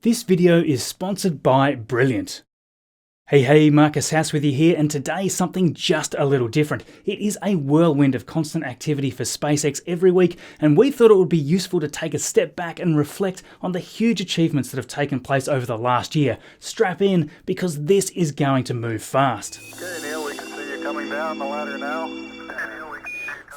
This video is sponsored by Brilliant. Hey, Marcus House with you here, and today something just a little different. It is a whirlwind of constant activity for SpaceX every week, and we thought it would be useful to take a step back and reflect on the huge achievements that have taken place over the last year. Strap in, because this is going to move fast. Okay, Neil, we can see you coming down the ladder now.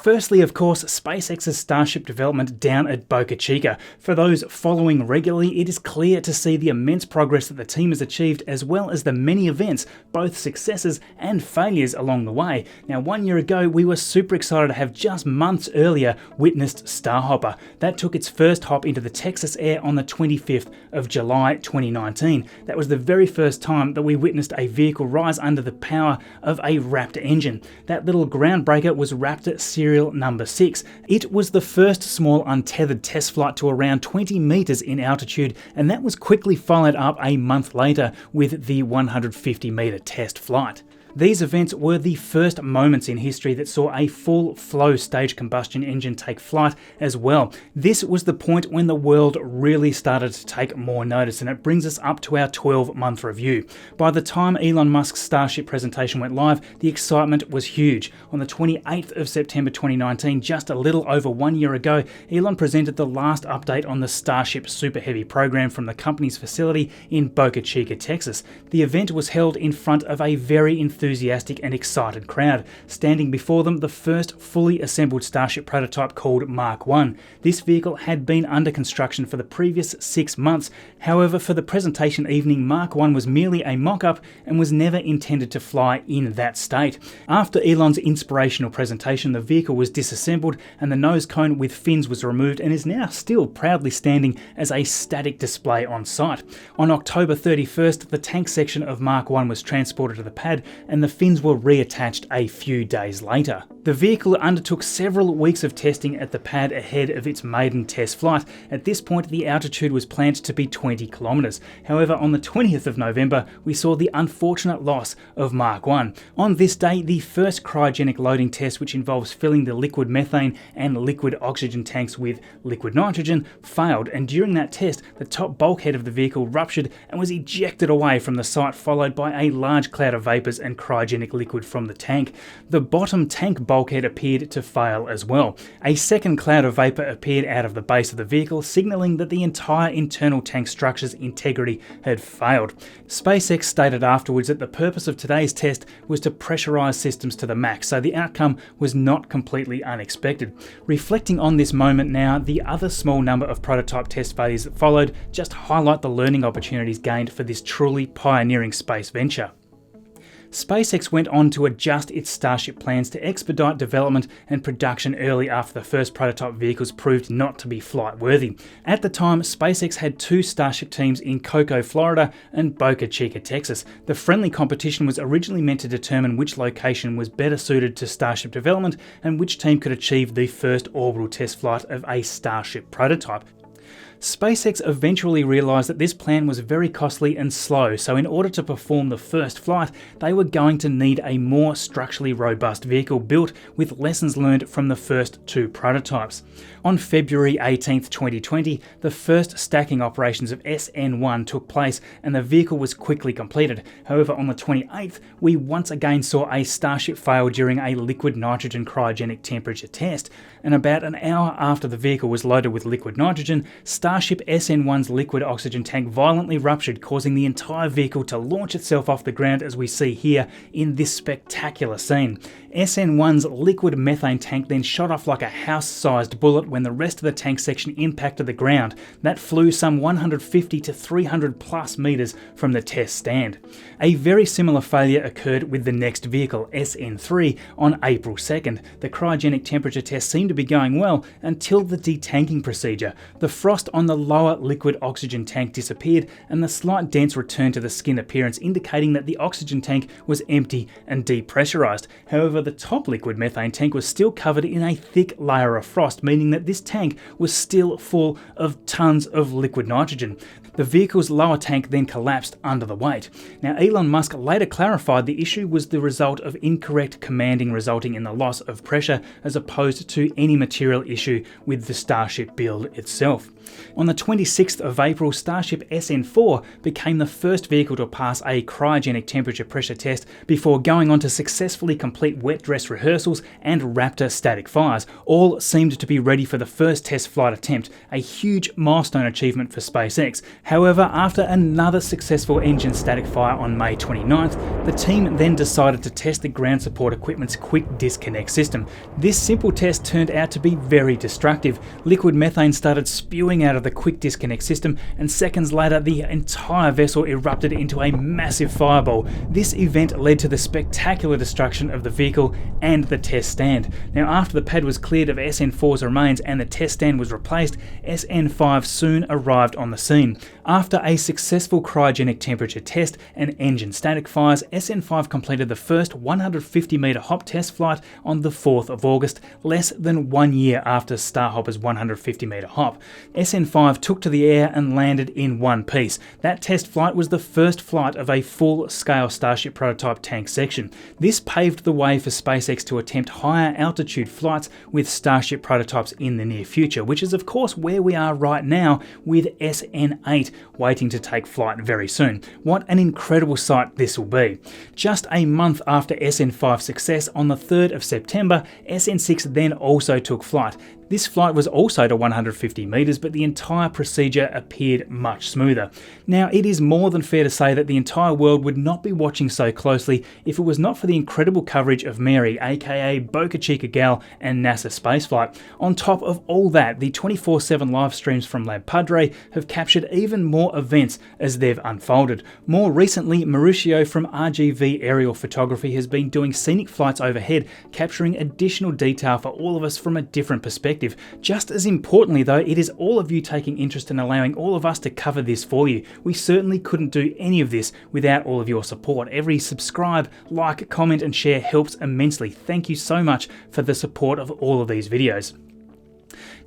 Firstly, of course, SpaceX's Starship development down at Boca Chica. For those following regularly, it is clear to see the immense progress that the team has achieved, as well as the many events, both successes and failures along the way. Now, 1 year ago, we were super excited to have just months earlier witnessed Starhopper. That took its first hop into the Texas air on the 25th of July 2019. That was the very first time that we witnessed a vehicle rise under the power of a Raptor engine. That little groundbreaker was Raptor Serial number 6. It was the first small untethered test flight to around 20 meters in altitude, and that was quickly followed up a month later with the 150 meter test flight. These events were the first moments in history that saw a full flow stage combustion engine take flight as well. This was the point when the world really started to take more notice, and it brings us up to our 12-month review. By the time Elon Musk's Starship presentation went live, the excitement was huge. On the 28th of September 2019, just a little over 1 year ago, Elon presented the last update on the Starship Super Heavy program from the company's facility in Boca Chica, Texas. The event was held in front of a very enthusiastic and excited crowd. Standing before them, the first fully assembled Starship prototype called Mark 1. This vehicle had been under construction for the previous 6 months. However, for the presentation evening, Mark 1 was merely a mock-up and was never intended to fly in that state. After Elon's inspirational presentation, the vehicle was disassembled and the nose cone with fins was removed, and is now still proudly standing as a static display on site. On October 31st, the tank section of Mark 1 was transported to the pad, and the fins were reattached a few days later. The vehicle undertook several weeks of testing at the pad ahead of its maiden test flight. At this point, the altitude was planned to be 20 kilometers. However, on the 20th of November, we saw the unfortunate loss of Mark 1. On this day, the first cryogenic loading test, which involves filling the liquid methane and liquid oxygen tanks with liquid nitrogen, failed, and during that test, the top bulkhead of the vehicle ruptured and was ejected away from the site, followed by a large cloud of vapors and cryogenic liquid from the tank. The bottom tank bulkhead appeared to fail as well. A second cloud of vapor appeared out of the base of the vehicle, signaling that the entire internal tank structure's integrity had failed. SpaceX stated afterwards that the purpose of today's test was to pressurize systems to the max, so the outcome was not completely unexpected. Reflecting on this moment now, the other small number of prototype test failures that followed just highlight the learning opportunities gained for this truly pioneering space venture. SpaceX went on to adjust its Starship plans to expedite development and production early after the first prototype vehicles proved not to be flight-worthy. At the time, SpaceX had 2 Starship teams in Cocoa, Florida and Boca Chica, Texas. The friendly competition was originally meant to determine which location was better suited to Starship development and which team could achieve the first orbital test flight of a Starship prototype. SpaceX eventually realised that this plan was very costly and slow, so in order to perform the first flight, they were going to need a more structurally robust vehicle built with lessons learned from the first 2 prototypes. On February 18, 2020, the first stacking operations of SN1 took place and the vehicle was quickly completed. However, on the 28th, we once again saw a Starship fail during a liquid nitrogen cryogenic temperature test, and about an hour after the vehicle was loaded with liquid nitrogen, Starship SN1's liquid oxygen tank violently ruptured, causing the entire vehicle to launch itself off the ground, as we see here in this spectacular scene. SN1's liquid methane tank then shot off like a house-sized bullet when the rest of the tank section impacted the ground. That flew some 150 to 300 plus meters from the test stand. A very similar failure occurred with the next vehicle, SN3, on April 2nd. The cryogenic temperature test seemed to be going well until the detanking procedure. The frost on the lower liquid oxygen tank disappeared and the slight dents returned to the skin appearance, indicating that the oxygen tank was empty and depressurized. However, the top liquid methane tank was still covered in a thick layer of frost, meaning that this tank was still full of tons of liquid nitrogen. The vehicle's lower tank then collapsed under the weight. Now, Elon Musk later clarified the issue was the result of incorrect commanding, resulting in the loss of pressure, as opposed to any material issue with the Starship build itself. On the 26th of April, Starship SN4 became the first vehicle to pass a cryogenic temperature pressure test before going on to successfully complete wet dress rehearsals and Raptor static fires. All seemed to be ready for the first test flight attempt, a huge milestone achievement for SpaceX. However, after another successful engine static fire on May 29th, the team then decided to test the ground support equipment's quick disconnect system. This simple test turned out to be very destructive. Liquid methane started spewing out of the quick disconnect system, and seconds later the entire vessel erupted into a massive fireball. This event led to the spectacular destruction of the vehicle and the test stand. Now, after the pad was cleared of SN4's remains and the test stand was replaced, SN5 soon arrived on the scene. After a successful cryogenic temperature test and engine static fires, SN5 completed the first 150-meter hop test flight on the 4th of August, less than 1 year after Starhopper's 150-meter hop. SN5 took to the air and landed in one piece. That test flight was the first flight of a full-scale Starship prototype tank section. This paved the way for SpaceX to attempt higher altitude flights with Starship prototypes in the near future, which is of course where we are right now with SN8 waiting to take flight very soon. What an incredible sight this will be. Just a month after SN5's success, on the 3rd of September, SN6 then also took flight. This flight was also to 150 meters, but the entire procedure appeared much smoother. Now, it is more than fair to say that the entire world would not be watching so closely if it was not for the incredible coverage of Mary, aka Boca Chica Gal, and NASA spaceflight. On top of all that, the 24/7 live streams from Lab Padre have captured even more events as they've unfolded. More recently, Mauricio from RGV Aerial Photography has been doing scenic flights overhead, capturing additional detail for all of us from a different perspective. Just as importantly though, it is all of you taking interest in allowing all of us to cover this for you. We certainly couldn't do any of this without all of your support. Every subscribe, like, comment and share helps immensely. Thank you so much for the support of all of these videos.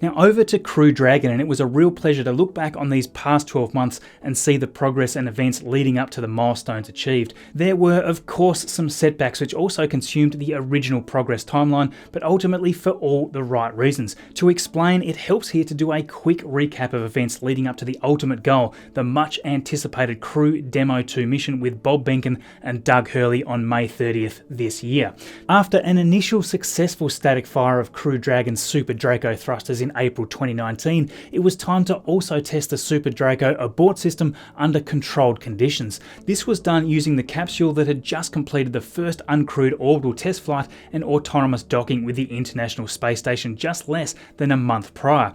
Now over to Crew Dragon, and it was a real pleasure to look back on these past 12 months and see the progress and events leading up to the milestones achieved. There were of course some setbacks which also consumed the original progress timeline, but ultimately for all the right reasons. To explain, it helps here to do a quick recap of events leading up to the ultimate goal, the much anticipated Crew Demo 2 mission with Bob Behnken and Doug Hurley on May 30th this year. After an initial successful static fire of Crew Dragon's Super Draco thrusters in April 2019, it was time to also test the Super Draco abort system under controlled conditions. This was done using the capsule that had just completed the first uncrewed orbital test flight and autonomous docking with the International Space Station just less than a month prior.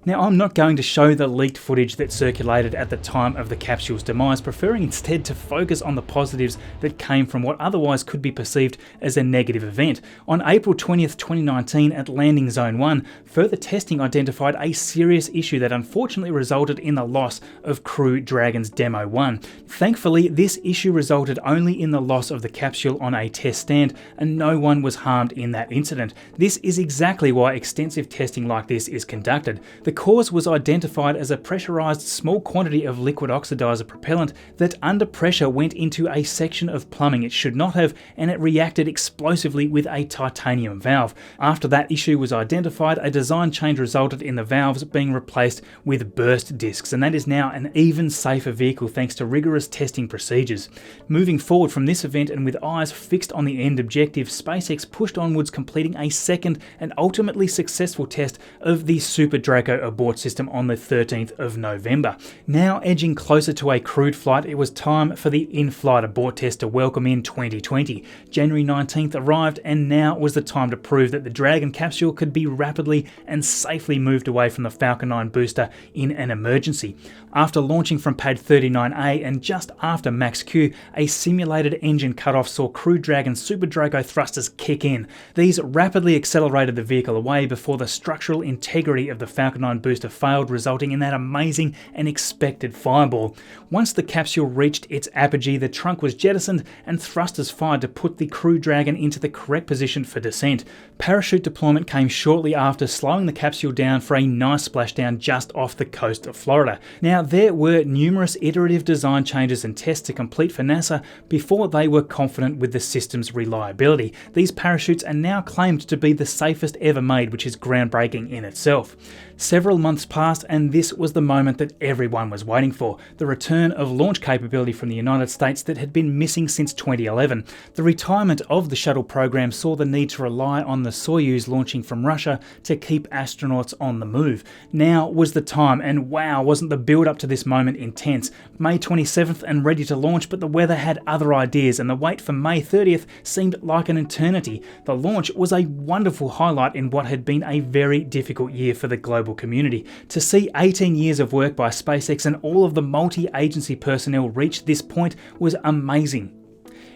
Now, I'm not going to show the leaked footage that circulated at the time of the capsule's demise, preferring instead to focus on the positives that came from what otherwise could be perceived as a negative event. On April 20th, 2019, at Landing Zone 1, further testing identified a serious issue that unfortunately resulted in the loss of Crew Dragon's Demo 1. Thankfully, this issue resulted only in the loss of the capsule on a test stand, and no one was harmed in that incident. This is exactly why extensive testing like this is conducted. The cause was identified as a pressurized small quantity of liquid oxidizer propellant that under pressure went into a section of plumbing it should not have, and it reacted explosively with a titanium valve. After that issue was identified, a design change resulted in the valves being replaced with burst discs, and that is now an even safer vehicle thanks to rigorous testing procedures. Moving forward from this event and with eyes fixed on the end objective, SpaceX pushed onwards, completing a second and ultimately successful test of the Super Draco abort system on the 13th of November. Now edging closer to a crewed flight, it was time for the in-flight abort test to welcome in 2020. January 19th arrived, and now was the time to prove that the Dragon capsule could be rapidly and safely moved away from the Falcon 9 booster in an emergency. After launching from pad 39A and just after max Q, a simulated engine cutoff saw Crew Dragon's Super Draco thrusters kick in. These rapidly accelerated the vehicle away before the structural integrity of the Falcon 9 booster failed, resulting in that amazing and expected fireball. Once the capsule reached its apogee, the trunk was jettisoned and thrusters fired to put the Crew Dragon into the correct position for descent. Parachute deployment came shortly after, slowing the capsule down for a nice splashdown just off the coast of Florida. Now, there were numerous iterative design changes and tests to complete for NASA before they were confident with the system's reliability. These parachutes are now claimed to be the safest ever made, which is groundbreaking in itself. Several months passed and this was the moment that everyone was waiting for, the return of launch capability from the United States that had been missing since 2011. The retirement of the shuttle program saw the need to rely on the Soyuz launching from Russia to keep astronauts on the move. Now was the time, and wow, wasn't the build up to this moment intense. May 27th and ready to launch, but the weather had other ideas and the wait for May 30th seemed like an eternity. The launch was a wonderful highlight in what had been a very difficult year for the global community. To see 18 years of work by SpaceX and all of the multi-agency personnel reach this point was amazing.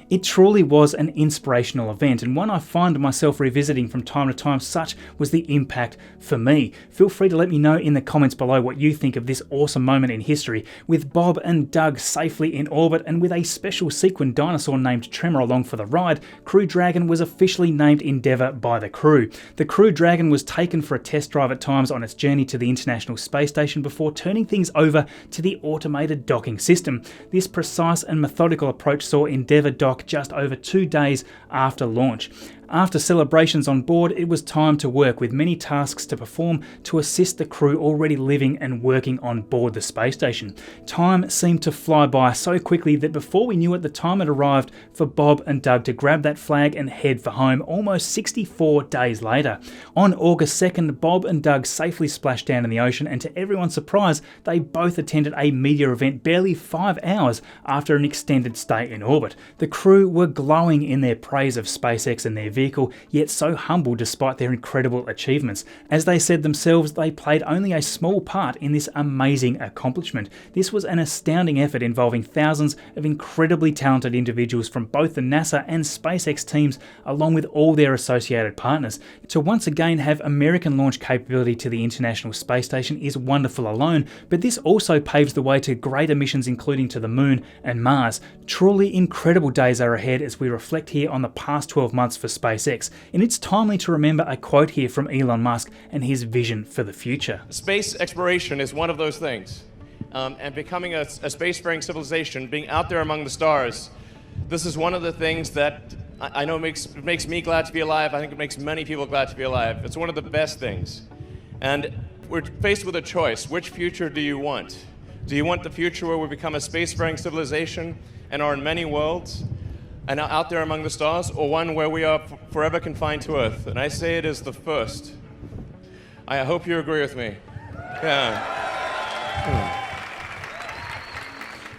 It truly was an inspirational event, and one I find myself revisiting from time to time. Such was the impact for me. Feel free to let me know in the comments below what you think of this awesome moment in history, with Bob and Doug safely in orbit and with a special sequin dinosaur named Tremor along for the ride. Crew Dragon was officially named Endeavour by the crew. The Crew Dragon was taken for a test drive at times on its journey to the International Space Station before turning things over to the automated docking system. This precise and methodical approach saw Endeavour dock just over 2 days after launch. After celebrations on board, it was time to work, with many tasks to perform to assist the crew already living and working on board the space station. Time seemed to fly by so quickly that before we knew it, the time had arrived for Bob and Doug to grab that flag and head for home almost 64 days later. On August 2nd, Bob and Doug safely splashed down in the ocean, and to everyone's surprise, they both attended a media event barely 5 hours after an extended stay in orbit. The crew were glowing in their praise of SpaceX and their vehicle, yet so humble despite their incredible achievements. As they said themselves, they played only a small part in this amazing accomplishment. This was an astounding effort involving thousands of incredibly talented individuals from both the NASA and SpaceX teams, along with all their associated partners. To once again have American launch capability to the International Space Station is wonderful alone, but this also paves the way to greater missions including to the Moon and Mars. Truly incredible days are ahead as we reflect here on the past 12 months for SpaceX, and it's timely to remember a quote here from Elon Musk and his vision for the future. Space exploration is one of those things, and becoming a spacefaring civilization, being out there among the stars, this is one of the things that I know makes me glad to be alive. I think it makes many people glad to be alive. It's one of the best things. And we're faced with a choice. Which future do you want? Do you want the future where we become a spacefaring civilization and are in many worlds and are out there among the stars, or one where we are forever confined to Earth? And I say it is the first. I hope you agree with me. Yeah.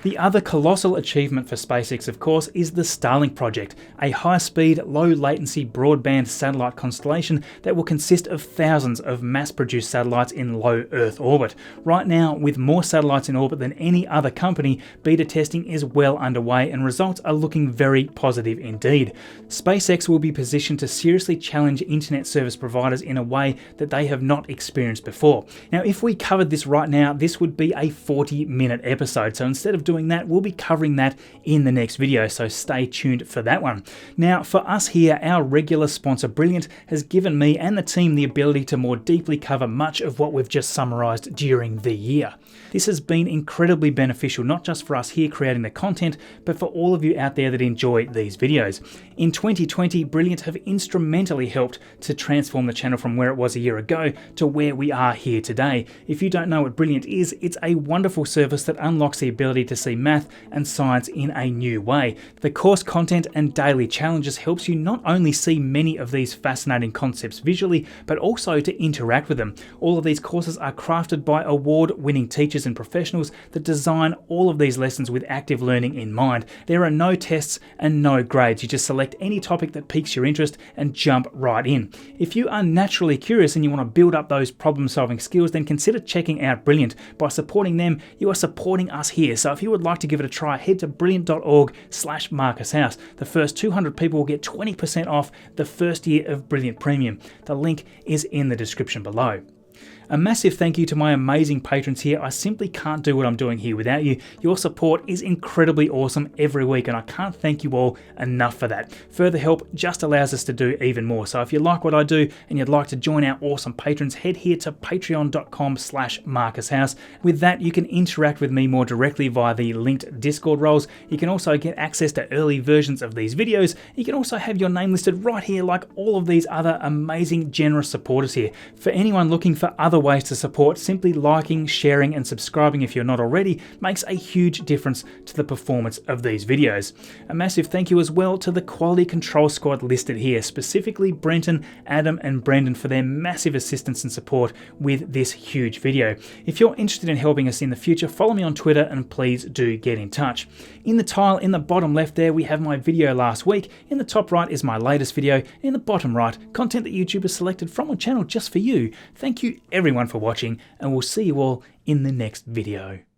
The other colossal achievement for SpaceX, of course, is the Starlink project, a high-speed, low-latency broadband satellite constellation that will consist of thousands of mass-produced satellites in low Earth orbit. Right now, with more satellites in orbit than any other company, beta testing is well underway and results are looking very positive indeed. SpaceX will be positioned to seriously challenge internet service providers in a way that they have not experienced before. Now, if we covered this right now, this would be a 40-minute episode, so instead of doing that, we'll be covering that in the next video, so stay tuned for that one. Now, for us here, our regular sponsor Brilliant has given me and the team the ability to more deeply cover much of what we've just summarized during the year. This has been incredibly beneficial, not just for us here creating the content, but for all of you out there that enjoy these videos. In 2020, Brilliant have instrumentally helped to transform the channel from where it was a year ago to where we are here today. If you don't know what Brilliant is, it's a wonderful service that unlocks the ability to see math and science in a new way. The course content and daily challenges helps you not only see many of these fascinating concepts visually, but also to interact with them. All of these courses are crafted by award-winning teachers and professionals that design all of these lessons with active learning in mind. There are no tests and no grades. You just select any topic that piques your interest and jump right in. If you are naturally curious and you want to build up those problem-solving skills, then consider checking out Brilliant. By supporting them, you are supporting us here. So if you would like to give it a try, head to brilliant.org/MarcusHouse. The first 200 people will get 20% off the first year of Brilliant Premium. The link is in the description below. A massive thank you to my amazing patrons here. I simply can't do what I'm doing here without you. Your support is incredibly awesome every week, and I can't thank you all enough for that. Further help just allows us to do even more. So if you like what I do and you'd like to join our awesome patrons, head here to patreon.com/MarcusHouse. With that, you can interact with me more directly via the linked Discord roles. You can also get access to early versions of these videos. You can also have your name listed right here like all of these other amazing, generous supporters here. For anyone looking for other ways to support. Simply liking, sharing and subscribing if you're not already makes a huge difference to the performance of these videos. A massive thank you as well to the quality control squad listed here, specifically Brenton, Adam and Brendan for their massive assistance and support with this huge video. If you're interested in helping us in the future, follow me on Twitter and please do get in touch. In the tile in the bottom left there we have my video last week, in the top right is my latest video, and in the bottom right, content that YouTube has selected from my channel just for you. Thank you everyone for watching, and we'll see you all in the next video.